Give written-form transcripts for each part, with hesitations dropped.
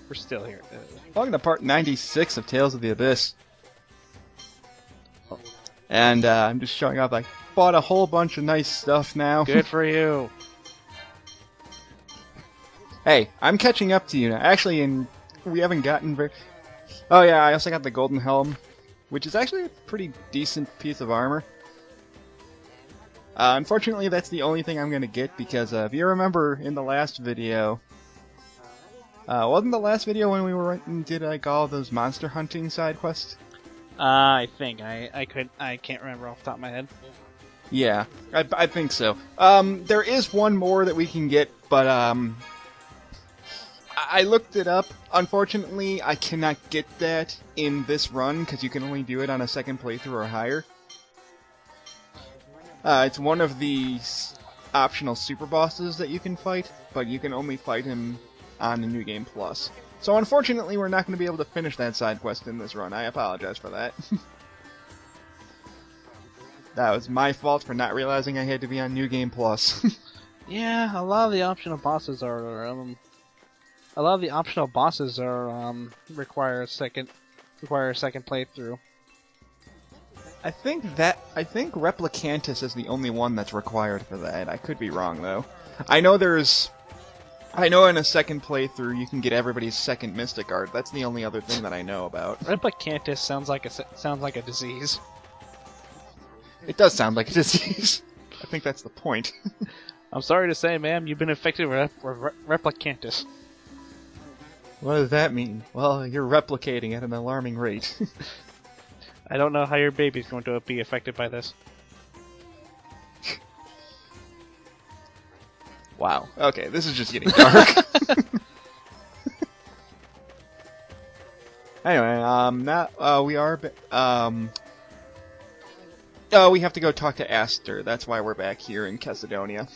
We're still here. Welcome to part 96 of Tales of the Abyss. And I'm just showing off. I bought a whole bunch of nice stuff now. Good for you. Hey, I'm catching up to you now. Actually, we haven't gotten very... Oh yeah, I also got the Golden Helm, which is actually a pretty decent piece of armor. Unfortunately, that's the only thing I'm going to get, because if you remember in the last video... wasn't the last video when we went and did like all those monster hunting side quests? I think I can't remember off the top of my head. Yeah, I think so. There is one more that we can get, but I looked it up. Unfortunately, I cannot get that in this run because you can only do it on a second playthrough or higher. It's one of the optional super bosses that you can fight, but you can only fight him on the New Game Plus. So unfortunately, we're not going to be able to finish that side quest in this run. I apologize for that. That was my fault for not realizing I had to be on New Game Plus. Yeah, a lot of the optional bosses are require a second playthrough. I think Replicantus is the only one that's required for that. I could be wrong though. I know in a second playthrough you can get everybody's second Mystic Art. That's the only other thing that I know about. Replicantus sounds like a disease. It does sound like a disease. I think that's the point. I'm sorry to say, ma'am, you've been infected with Replicantus. What does that mean? Well, you're replicating at an alarming rate. I don't know how your baby's going to be affected by this. Wow. Okay, this is just getting dark. Anyway, now we are. Oh, we have to go talk to Aster. That's why we're back here in Caledonia.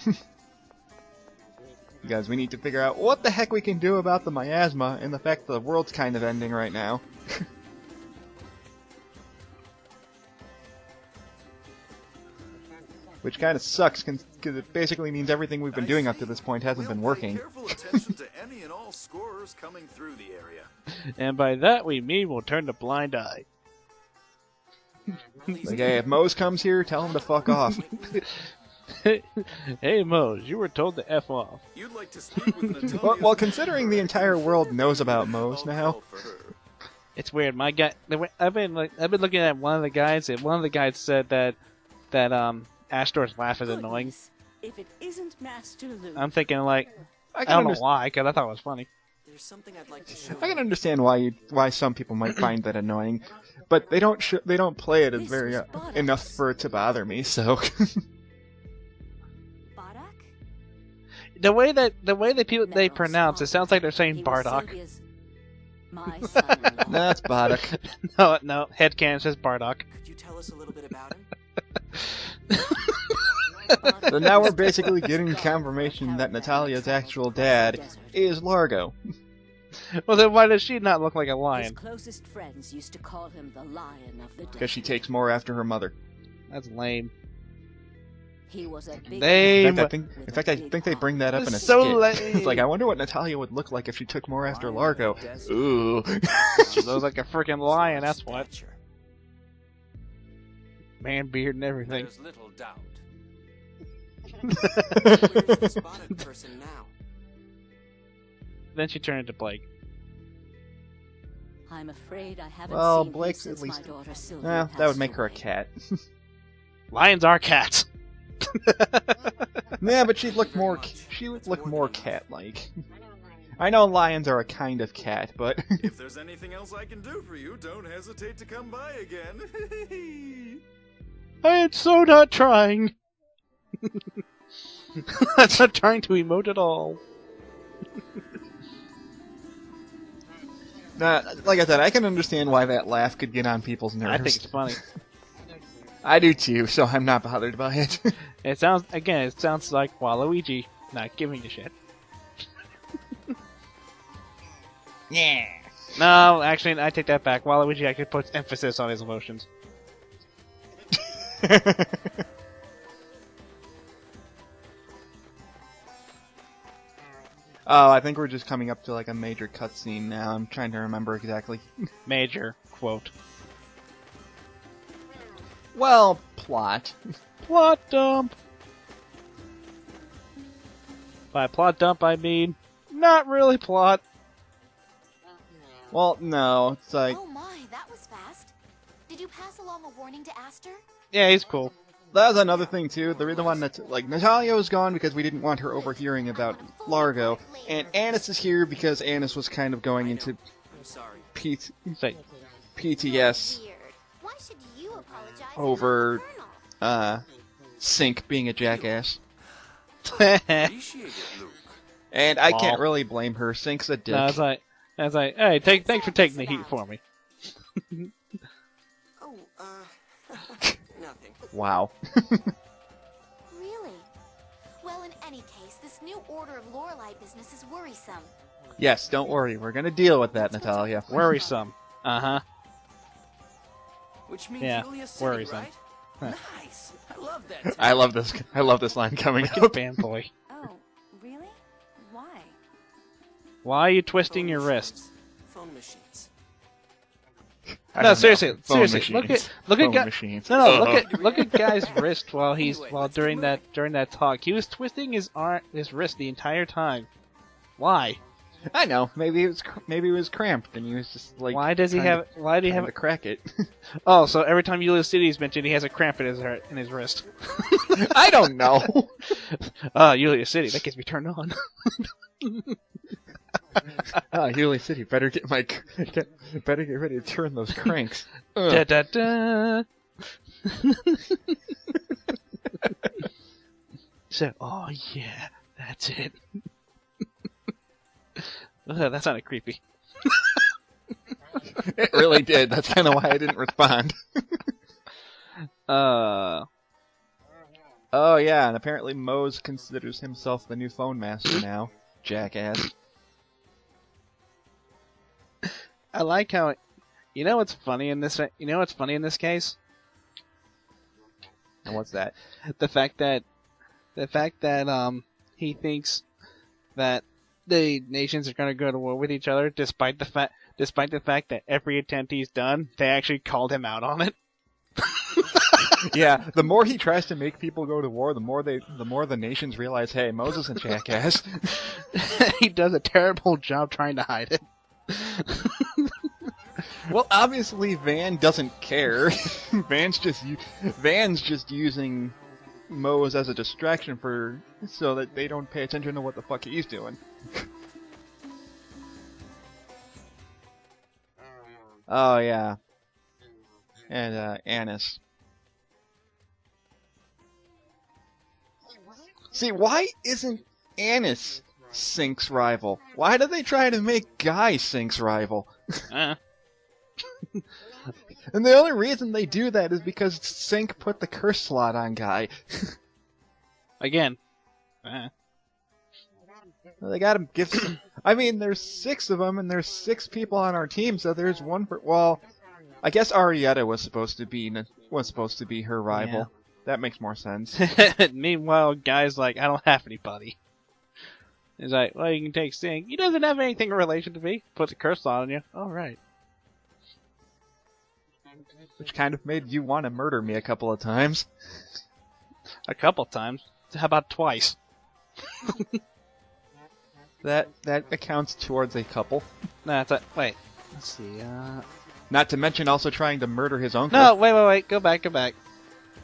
Because we need to figure out what the heck we can do about the miasma and the fact that the world's kind of ending right now. Which kind of sucks, because it basically means everything we've been doing up to this point hasn't been working. Careful attention to any and all scorers coming through the area. And by that we mean we'll turn a blind eye. Like, hey, if Mose comes here, tell him to fuck off. Hey Mose, you were told to F off. You'd like to speak with Natalia. Well, considering the entire world knows about Mose now. It's weird. My guy, I've been looking at one of the guys, and one of the guys said that Astor's laugh is annoying. If it isn't Master Luke. I'm thinking like, I don't know why, because I thought it was funny. There's something I'd like to show I can understand why some people might find that annoying, but they don't play it as very enough for it to bother me. So Bardock? the way that people they pronounce it sounds like they're saying Bardock. My son-in-law. no, that's Bardock. No, headcanon says Bardock. Could you tell us a little bit about him? So now we're basically getting confirmation that Natalia's actual dad is Largo. Well, then why does she not look like a lion? His closest friends used to call him the Lion of the Desert. Because she takes more after her mother. That's lame. He was a big Lame. In fact, I think they bring that up in a It's so skit. lame. It's like, I wonder what Natalia would look like if she took more after Largo. Ooh. She looks like a freaking lion, that's what. Man beard and everything. There's little doubt. Where's the spotted person now? Then she turned into Blake. I'm afraid I haven't Well, seen Blake's him at since least. my daughter Sylvia Well, that would passed make her a away. cat. Lions are cats. Yeah, but she'd look more. She would look more cat-like. I know lions are a kind of cat, but If there's anything else I can do for you, don't hesitate to come by again. I am so not trying. I'm not trying to emote at all. like I said, I can understand why that laugh could get on people's nerves. I think it's funny. I do too, so I'm not bothered by it. It sounds like Waluigi not giving a shit. Yeah. No, actually, I take that back. Waluigi actually puts emphasis on his emotions. Oh, I think we're just coming up to like a major cutscene now. I'm trying to remember exactly. Major quote. Well, plot. Plot dump. By plot dump, I mean not really plot. Well, no, it's like... Oh my, that was fast. Did you pass along a warning to Aster? Yeah, he's cool. That was another thing, too. The reason why like, Natalia was gone because we didn't want her overhearing about Largo. And Annis is here because Annis was kind of going into I'm sorry. Say, PTS Weird. Why should you apologize? over, Colonel? Sync being a jackass. Appreciate it, Luke. And I Aw. can't really blame her. Sync's a dick. I was like, hey, thanks for taking the heat for me. Oh, nothing. Wow. Really? Well, in any case, this new order of Lorelei business is worrisome. Yes, don't worry. We're gonna deal with that, Natalia. Worrisome. Uh-huh. Which means Yeah, Julia City, worrisome. right? Huh. Nice. I love that. Town. I love this line coming up. Fanboy. Oh, really? Why? Why are you twisting your wrist? Phone machines. I No, don't know. seriously, Phone seriously. machines. Look Phone at guy. machines. No, look at guy's wrist while Anyway, during that talk. He was twisting his wrist the entire time. Why? I know. Maybe it was cramped, and he was just like. Why does he trying have? Why do he trying have? to crack it? Oh, so every time Yulia City is mentioned, he has a cramp in his wrist. I don't know. Yulia City. That gets me turned on. Hewley City, better get ready to turn those cranks. Da da da. So, oh yeah, that's it. That sounded creepy. It really did. That's kind of why I didn't respond. Oh yeah, and apparently Mose considers himself the new phone master now. Jackass. I like how, you know what's funny in this? You know what's funny in this case? And what's that? The fact that he thinks that the nations are going to go to war with each other, despite the fact that every attempt he's done, they actually called him out on it. Yeah, the more he tries to make people go to war, the more the nations realize, hey, Moses is a jackass. He does a terrible job trying to hide it. Well, obviously Van doesn't care. Van's just using Mose as a distraction so that they don't pay attention to what the fuck he's doing. Oh yeah, and Annis. See, why isn't Annis Sync's rival? Why do they try to make Guy Sync's rival? And the only reason they do that is because Sync put the curse slot on Guy. Again. They gotta give some... I mean, there's 6 of them, and there's 6 people on our team, so there's one for... Well, I guess Arietta was supposed to be her rival. Yeah. That makes more sense. Meanwhile, Guy's like, I don't have anybody. He's like, well, you can take Sing. He doesn't have anything in relation to me. Puts a curse on you. All right. Which kind of made you want to murder me a couple of times. A couple times. How about twice? That accounts towards a couple. No, it's a... Wait. Let's see, Not to mention also trying to murder his uncle. No, wait. Go back.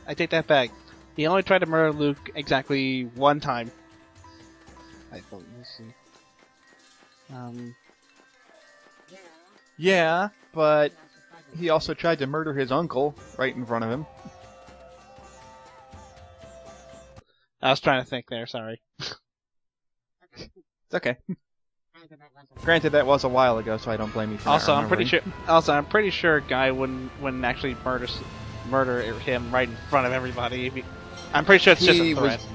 I take that back. He only tried to murder Luke exactly one time. Let's see. Yeah, but he also tried to murder his uncle right in front of him. I was trying to think there, sorry. It's okay. Granted, that was a while ago, so I don't blame you for Also, not I'm pretty sure Guy wouldn't actually murder him right in front of everybody. I'm pretty sure it's just a threat.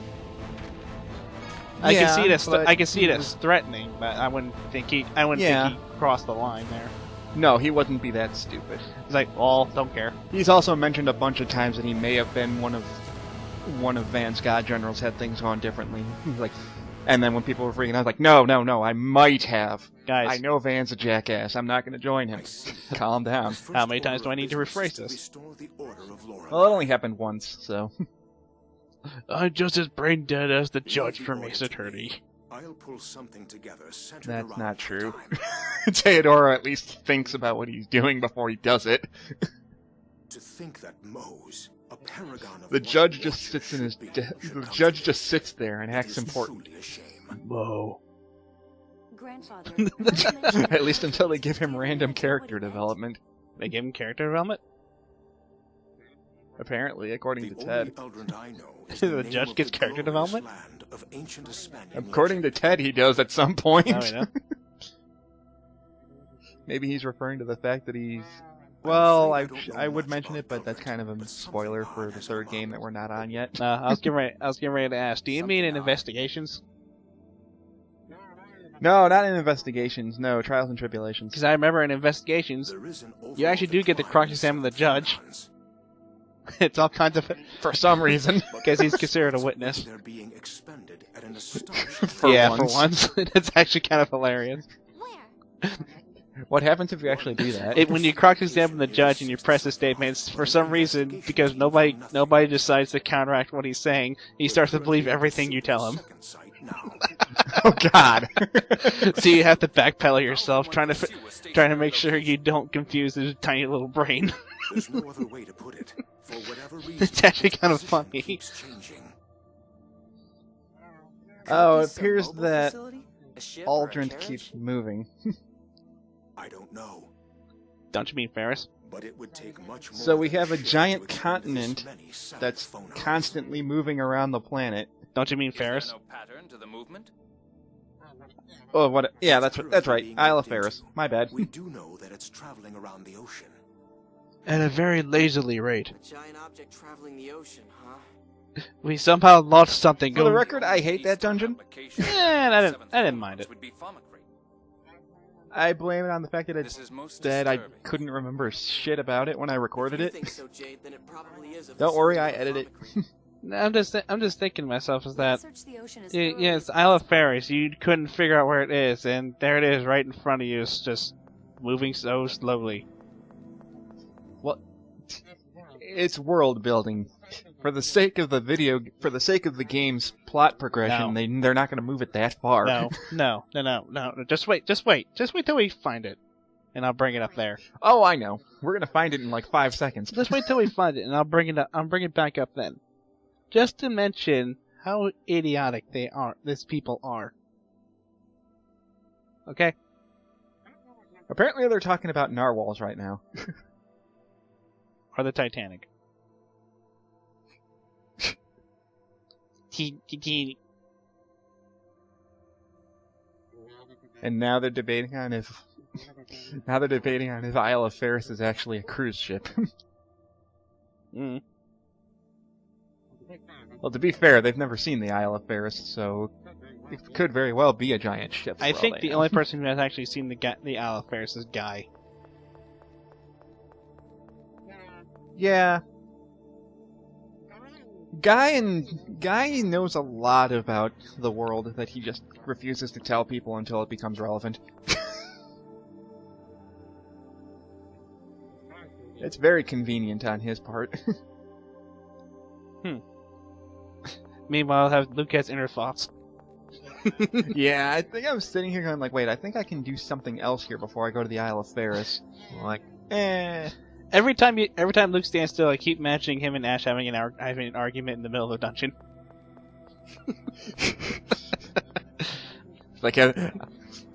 I can see it as threatening, but I wouldn't think he crossed the line there. No, he wouldn't be that stupid. He's like, well, don't care. He's also mentioned a bunch of times that he may have been one of Van's god generals had things gone differently. He's like, And then when people were freaking out, I was like, no, I might have. Guys. I know Van's a jackass. I'm not going to join him. Calm down. How many times do I need to rephrase this? Well, it only happened once, so. I'm just as brain dead as the judge for Mace Attorney. I'll pull something together centered That's around not the true. time. Theodora at least thinks about what he's doing before he does it. To think that Mose, a paragon of The what judge just worship sits in his. should be, should The come judge to just this. sits there and It acts is important. truly a shame. Whoa. Grandfather, At least until they give him random character development. They give him character development? Apparently, according The to Ted. only Eldrand I know is The the name judge of gets the character glorious development? land of ancient Hispanic According to legend. Ted, he does at some point. Oh, yeah. Maybe he's referring to the fact that he's. Well, I'm afraid I don't know I would much mention about it, but that's Eldrand, kind of a but something spoiler for odd the has third gone game that on. we're not on yet. I was getting ready to ask. Do you mean in investigations? No, not in investigations. No, trials and tribulations. Because I remember in investigations, There is an you actually do get to overall cross-examine the decline in judge. Salamans, It's all kinds of. For some reason. but Because he's the considered a results of which witness. They're being expended at an astonishing For yeah, once. for once. It's actually kind of hilarious. Where? What happens if you actually do that? When you cross-examine the judge and you press his statements, for some reason, because nobody decides to counteract what he's saying, he starts to believe everything you tell him. Second sight now. Oh God! So you have to backpedal yourself, trying to make sure you don't confuse his tiny little brain. There's no other way to put it. For whatever reason, It's actually kind of the funny. system keeps changing. Oh, it This a appears mobile that facility? A ship or a Aldrin carriage? keeps moving. I don't know, Don't you mean Ferris? but it would take much more. So we than have a ship giant to expend this continent many satellite that's phone nodes. constantly moving around the planet. Don't you mean Is there Ferris? no pattern to the movement? Oh, what? Yeah, that's Currently right. being Isle of looked into. Ferris. My bad. We do know that it's traveling around the ocean. At a very lazily rate. A giant object traveling the ocean, huh? We somehow lost something. For the Going. record, I hate that dungeon. Yeah, I didn't mind it. Would be Thaumacrine. I blame it on the fact that This is most that I disturbing. couldn't remember shit about it when I recorded If you it. think so, Jade, then it probably is a Don't worry, facility I for edited it. Thaumacrine. I'm just thinking to myself is that Search the ocean as yeah, thoroughly it's as Isle of possible. Ferris. You couldn't figure out where it is, and there it is, right in front of you. It's just moving so slowly. It's world building. For the sake of the game's plot progression, they're not going to move it that far. No. Just wait till we find it, and I'll bring it up there. Oh, I know. We're going to find it in like 5 seconds. Just wait till we find it, and I'll bring it up. I'll bring it back up then, just to mention how idiotic these people are. Okay. Apparently, they're talking about narwhals right now. Or the Titanic. And now they're debating on if Isle of Ferris is actually a cruise ship. Mm. Well, to be fair, they've never seen the Isle of Ferris, so it could very well be a giant ship. for I all think they the know. only person who has actually seen the Isle of Ferris is Guy. Yeah. Guy knows a lot about the world that he just refuses to tell people until it becomes relevant. It's very convenient on his part. Meanwhile, Luke has inner thoughts. Yeah, I think I'm sitting here going like, wait, I think I can do something else here before I go to the Isle of Ferris. I'm like, Every time Luke stands still, I keep imagining him and Ash having an argument in the middle of the dungeon. like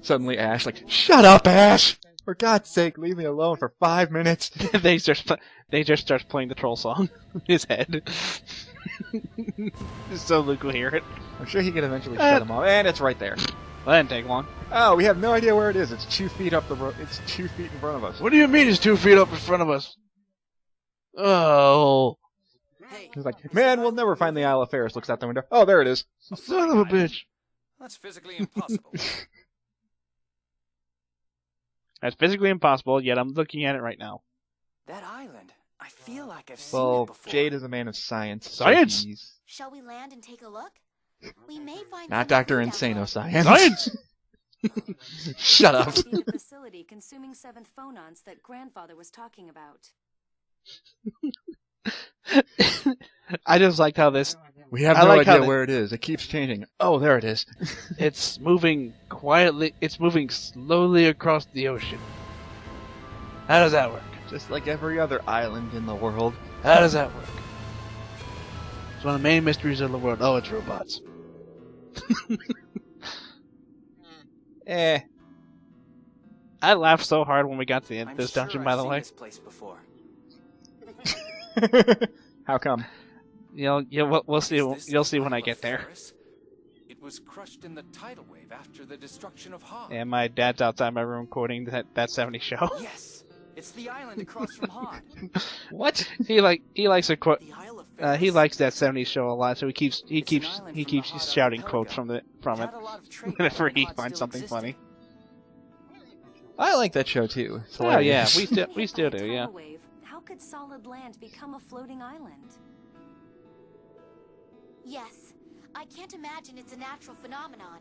suddenly Ash, like, shut up, Ash! For God's sake, leave me alone for 5 minutes. they just start playing the troll song in his head. So Luke will hear it. I'm sure he could eventually shut him off, and it's right there. That didn't take long. Oh, we have no idea where it is. It's 2 feet up the road. It's 2 feet in front of us. What do you mean it's 2 feet up in front of us? Oh, Hey, He's like, man, we'll never find the Isle of Ferris. Looks out the window. Oh, there it is. son of a bitch. That's physically impossible. That's physically impossible, yet I'm looking at it right now. that island. I feel like I've seen it Well, before. Jade is a man of science. so Science? he's- Shall we land and take a look? We may find Not some Dr. food out Insano there. Science. Shut up. Must be the facility consuming 7th phonons that grandfather was talking about. I just like how this. We have I no like how idea they- where it is. It keeps changing. Oh, there it is. It's moving quietly. It's moving slowly across the ocean. How does that work? Just like every other island in the world. How does that work? It's one of the main mysteries of the world. Oh, it's robots. Eh. I laughed so hard when we got to the end of I'm this sure dungeon, I've by the seen way. this place before. How come? We'll see. Is this You'll see the when I Isle get of there. Ferris? It was crushed in the tidal wave after the destruction of Hoth. And my dad's outside my room quoting that 70s show. Yes, it's the island across from Hoth. What? He likes to quote. The Isle of Ferris. He likes that 70s show a lot, so he keeps It's an island from the Hoth shouting archipelago. quotes from it It had a lot of trade whenever when he Hoth finds still something existed. funny. I like that show too. It's Oh yeah, hilarious. we still do, yeah. Tidal wave, how could solid land become a floating island? Yes. I can't imagine it's a natural phenomenon.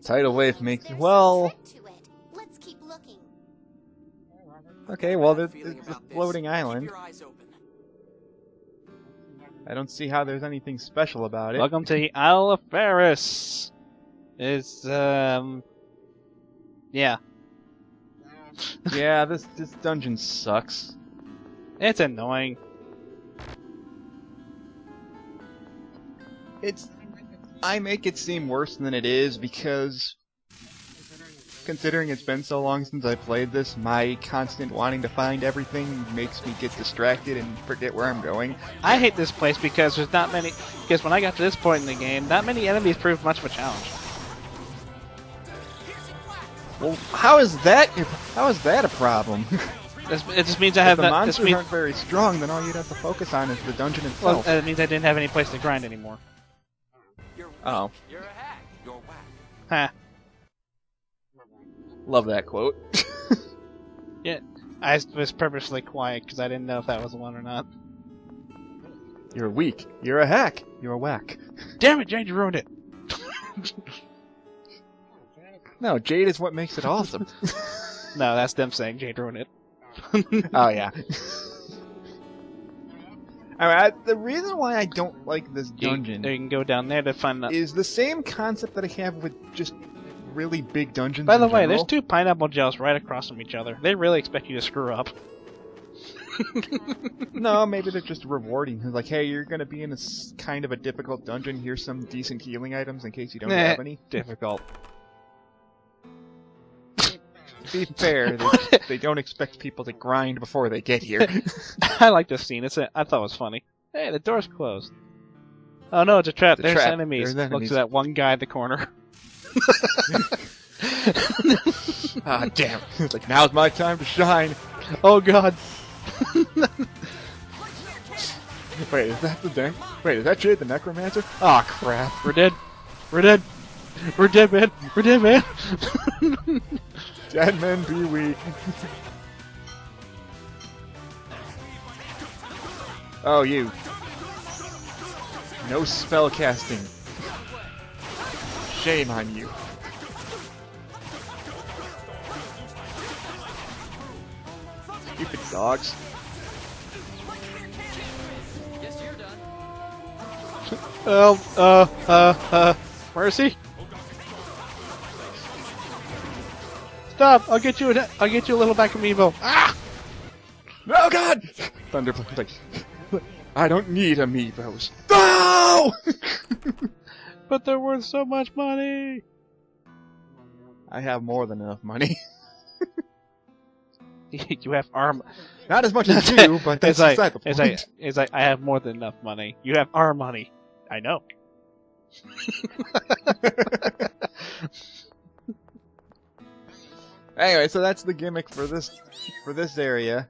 Tidal wave There's makes some well. trick to it. Let's keep looking. Okay, well, Bad there's feeling a about this. floating Keep island. your eyes open. I don't see how there's anything special about it. Welcome to the Isle of Ferris. It's yeah. Yeah, this dungeon sucks. It's annoying. I make it seem worse than it is because, considering it's been so long since I played this, my constant wanting to find everything makes me get distracted and forget where I'm going. I hate this place because there's not many. Because when I got to this point in the game, not many enemies proved much of a challenge. Well, how is that a problem? It just means I If have the that. monsters This means, aren't very strong, then all you'd have to focus on is the dungeon well, itself. it means I didn't have any place to grind anymore. You're weak. Oh. You're a hack. You're whack. Ha. Love that quote. Yeah. I was purposely quiet because I didn't know if that was the one or not. You're weak. You're a hack. You're a whack. Damn it, Jade, you ruined it. No, Jade is what makes it awesome. No, that's them saying Jade ruined it. Oh yeah. The reason why I don't like this dungeon You can go down there to find the. is the same concept that I have with just really big dungeons. By the in way, there's general. 2 pineapple gels right across from each other. They really expect you to screw up. No, maybe they're just rewarding. It's like, hey, you're gonna be in a kind of a difficult dungeon. Here's some decent healing items in case you don't Nah. have any. Difficult. To be fair, they don't expect people to grind before they get here. I like this scene. I thought it was funny. Hey, the door's closed. Oh no, it's a trap. It's a There's trap. enemies. There's Look enemies. to that one guy in the corner. Ah, damn. It's like, now's my time to shine. Oh god. Wait, is that the thing? Wait, is that Jade the Necromancer? Aw, crap. We're dead. We're dead. We're dead, man. We're dead, man. Dead men be weak. Oh, you. No spell casting. Shame on you. Stupid dogs. Guess you're done. Where is he? Stop! I'll get you a little back amiibo. Ah! Oh god! Thunderbolt like, I don't need amiibos. No! But they're worth so much money. I have more than enough money. You have arm. Not as much as you, but that's beside the point. It's like I have more than enough money. You have our money. I know. Anyway, so that's the gimmick for this area.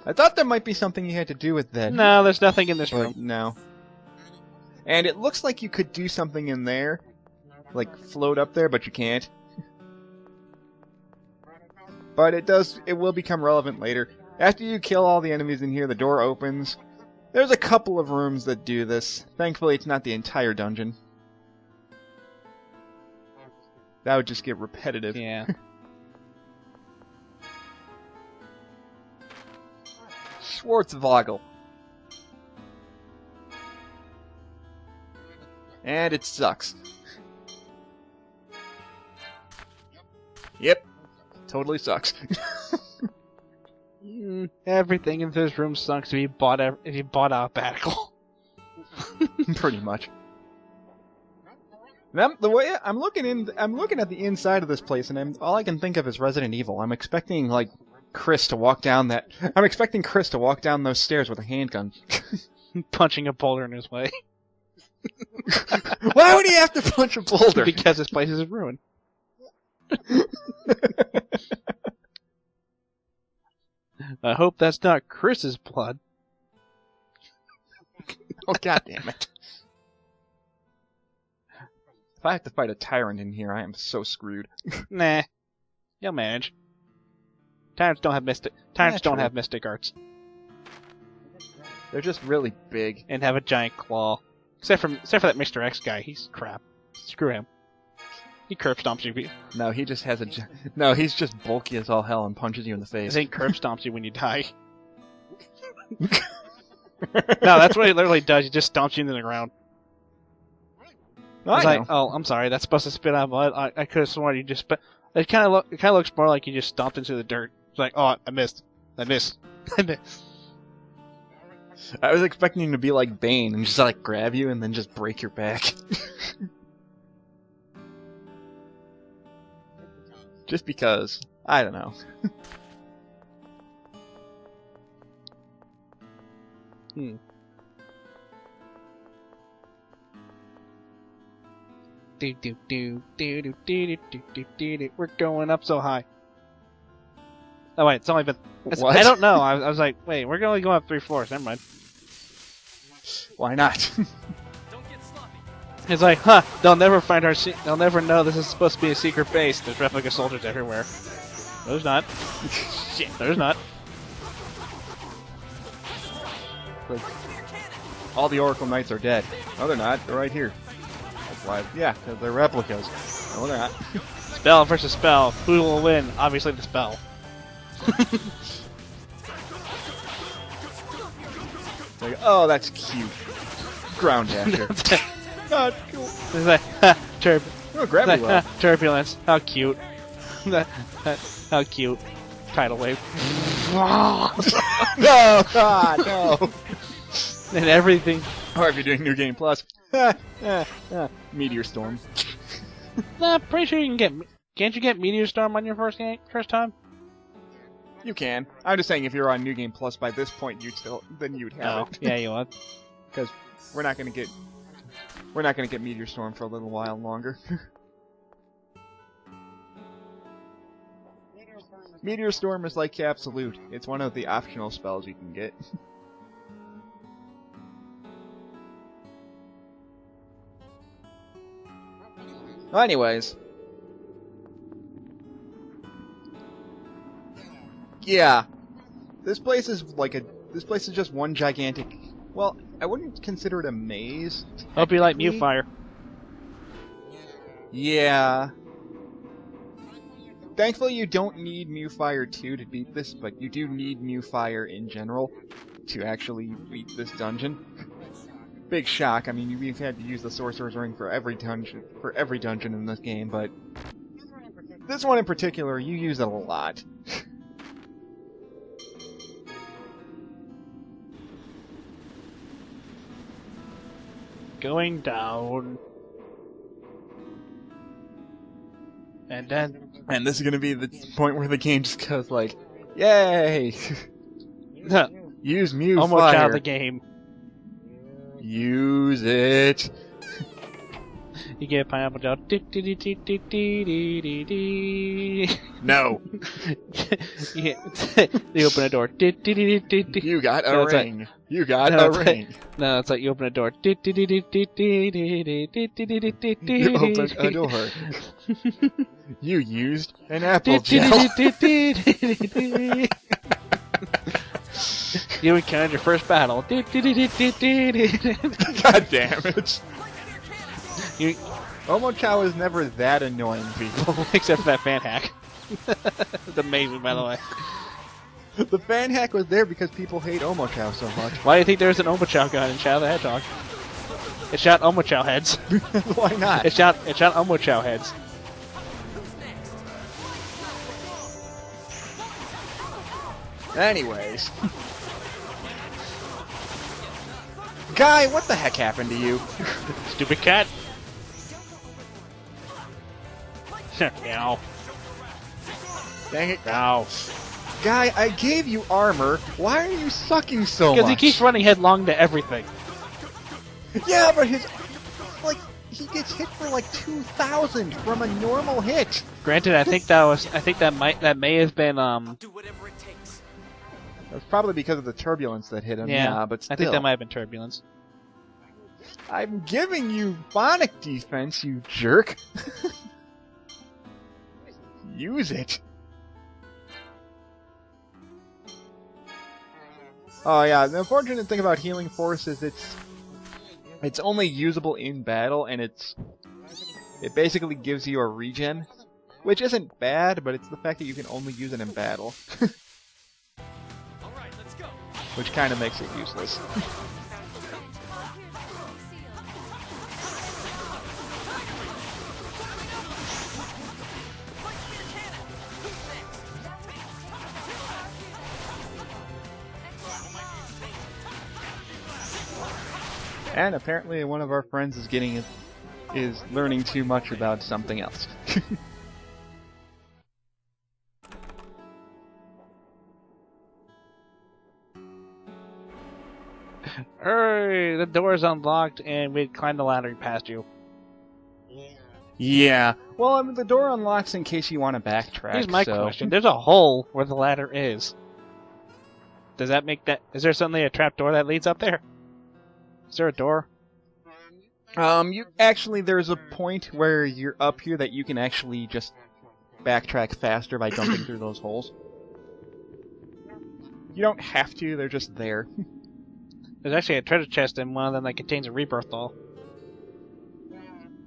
I thought there might be something you had to do with that. No, there's nothing in this But room. no. And it looks like you could do something in there, like float up there, but you can't. But it will become relevant later. After you kill all the enemies in here, the door opens, There's a couple of rooms that do this. Thankfully, it's not the entire dungeon. That would just get repetitive. Yeah. Schwarzvogel. And it sucks. Yep. Totally sucks. Everything in this room sucks if you bought Alphabetical. Pretty much. The way I'm looking at the inside of this place, and all I can think of is Resident Evil. I'm expecting like Chris to walk down those stairs with a handgun, Punching a boulder in his way. Why would he have to punch a boulder? Because this place is a ruin. I hope that's not Chris's blood. Oh, god damn it. If I have to fight a tyrant in here, I am so screwed. Nah. You'll manage. Tyrants don't have mystic arts. They're just really big. And have a giant claw. Except for that Mr. X guy, he's crap. Screw him. He curb stomps you. No, he just has No, he's just bulky as all hell and punches you in the face. I think curb stomps you when you die. No, that's what he literally does. He just stomps you into the ground. It's like, oh, I'm sorry, that's supposed to spit out blood. I could have sworn you just spit. It kind of looks more like you just stomped into the dirt. It's like, oh, I missed. I missed. I was expecting him to be like Bane and just like grab you and then just break your back. Just because. I don't know. We're going up so high. Oh wait, it's only been. What? I don't know. I was like, wait, we're only going up 3 floors. Never mind. Why not? It's like, huh? They'll never find our. They'll never know this is supposed to be a secret base. There's replica soldiers everywhere. No, there's not. Shit, there's not. Like, all the Oracle Knights are dead. No, they're not. They're right here. That's why. Yeah, because they're replicas. No, they're not. Spell versus spell. Who will win? Obviously, the spell. Like, oh, that's cute. Ground dasher. Not cool. It's like, Oh, gravity well. turbulence. How cute. How cute. Tidal wave. No, God, no. And everything. Or if you're doing New Game Plus, Meteor Storm. Nah, pretty sure you can get. Can't you get Meteor Storm on your first time? You can. I'm just saying, if you're on New Game Plus by this point, then you'd have it. Yeah, you would. Because we're not gonna get Meteor Storm for a little while longer. Meteor Storm is like Absolute. It's one of the optional spells you can get. Well, anyways. Yeah. This place is just one gigantic... Well, I wouldn't consider it a maze. Hope you like Mewfire. Yeah. Thankfully, you don't need Mewfire 2 to beat this, but you do need Mewfire in general to actually beat this dungeon. Big shock. I mean, you've had to use the Sorcerer's Ring for every dungeon in this game, but this one in particular, you use it a lot. Going down. And then... And this is gonna be the point where the game just goes like, yay! Use Mewfire. Almost out of the game. Use it. You get a pineapple jar. No. You open a door. You got a ring. Like, you got a ring. No, it's like you open a door. You opened a door. You used an apple gel. You encountered your first battle. God damn it. You, Omochao is never that annoying, people. except for that fan hack. It's amazing, by the way. The fan hack was there because people hate Omochao so much. Why do you think there's an Omochao gun in Shadow the Hedgehog? It shot Omochao heads. Why not? It shot Omochao heads. Anyways. Guy, what the heck happened to you? Stupid cat. Meow. Dang it. Meow. Guy, I gave you armor. Why are you sucking so much? Because he keeps running headlong to everything. Yeah, but his... Like, he gets hit for like 2,000 from a normal hit. Granted, I think that may have been Do whatever it takes. That's probably because of the turbulence that hit him. Yeah, but still. I think that might have been turbulence. I'm giving you Bionic defense, you jerk. Use it. Oh yeah, the unfortunate thing about Healing Force is it's only usable in battle, and it basically gives you a regen, which isn't bad, but it's the fact that you can only use it in battle. Alright, let's go. Which kind of makes it useless. And apparently one of our friends is learning too much about something else. Hey, the door's unlocked and we climbed the ladder past you. Yeah. Well, I mean, the door unlocks in case you want to backtrack. Here's my question. There's a hole where the ladder is. Does that make that... Is there suddenly a trap door that leads up there? Is there a door? There's a point where you're up here that you can actually just backtrack faster by jumping through those holes. You don't have to, they're just there. There's actually a treasure chest in one of them that contains a rebirth doll.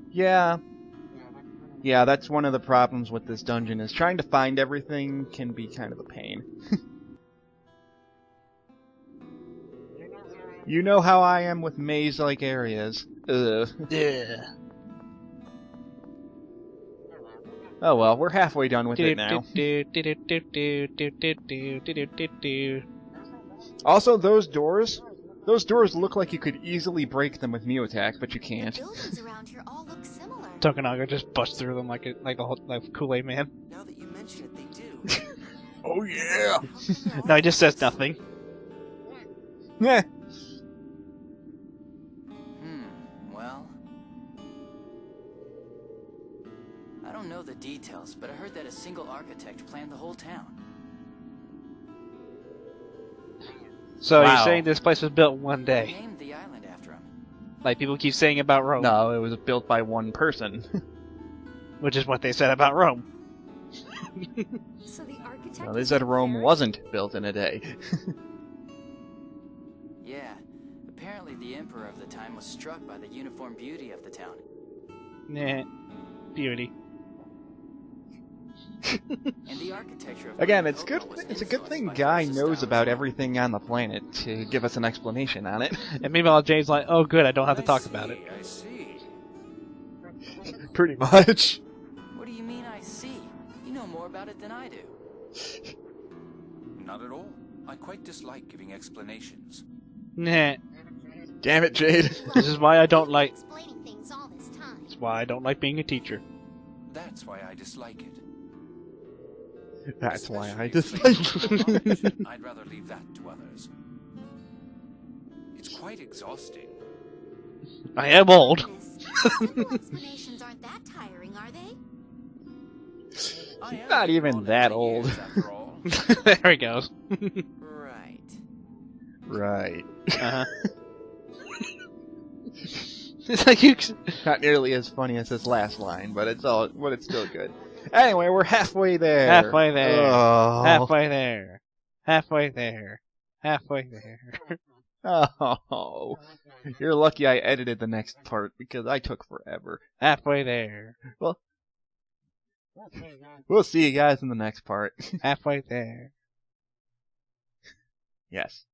Yeah. Yeah, that's one of the problems with this dungeon, is trying to find everything can be kind of a pain. You know how I am with maze-like areas. Ugh. Yeah. Oh well, we're halfway done with it now. Also, those doors look like you could easily break them with Mew attack, but you can't. The buildings around here all look similar. Tokunaga just busts through them like Kool-Aid Man. Now that you mention it, they do. Oh yeah! No, he just says nothing. Meh. Well, I don't know the details, but I heard that a single architect planned the whole town. So Wow. you're saying this place was built one They day? named the island after him. Like people keep saying about Rome. No, it was built by one person. Which is what they said about Rome. So the architect. Well, they was said named Rome Ferris? wasn't built in a day. Yeah, apparently the emperor of the time was struck by the uniform beauty of the town. Nah. Beauty. And the architecture of Again, Lake it's good. Coco was It's a good influenced thing by Guy Ferris's knows style about as well. everything on the planet to give us an explanation on it. And meanwhile, Jane's like, oh good, I don't have to talk about it. I see. Pretty much. What do you mean I see? You know more about it than I do. Not at all. I quite dislike giving explanations. Nah. Damn it, Jade. This is why I don't like... Explaining things all this time. That's why I don't like being a teacher. That's why I dislike it. That's why I Especially dislike if it. it's I'd rather leave that to others. It's quite exhausting. I am old. Simple explanations aren't that tiring, are they? I am Not even grown that over old. years, after all. There he goes. Right. Right. Uh-huh. It's like you... Not nearly as funny as his last line, but it's still good. Anyway, we're halfway there. Halfway there. Oh. Halfway there. Halfway there. Halfway there. Oh, you're lucky I edited the next part because I took forever. Halfway there. Well, we'll see you guys in the next part. Halfway there. Yes.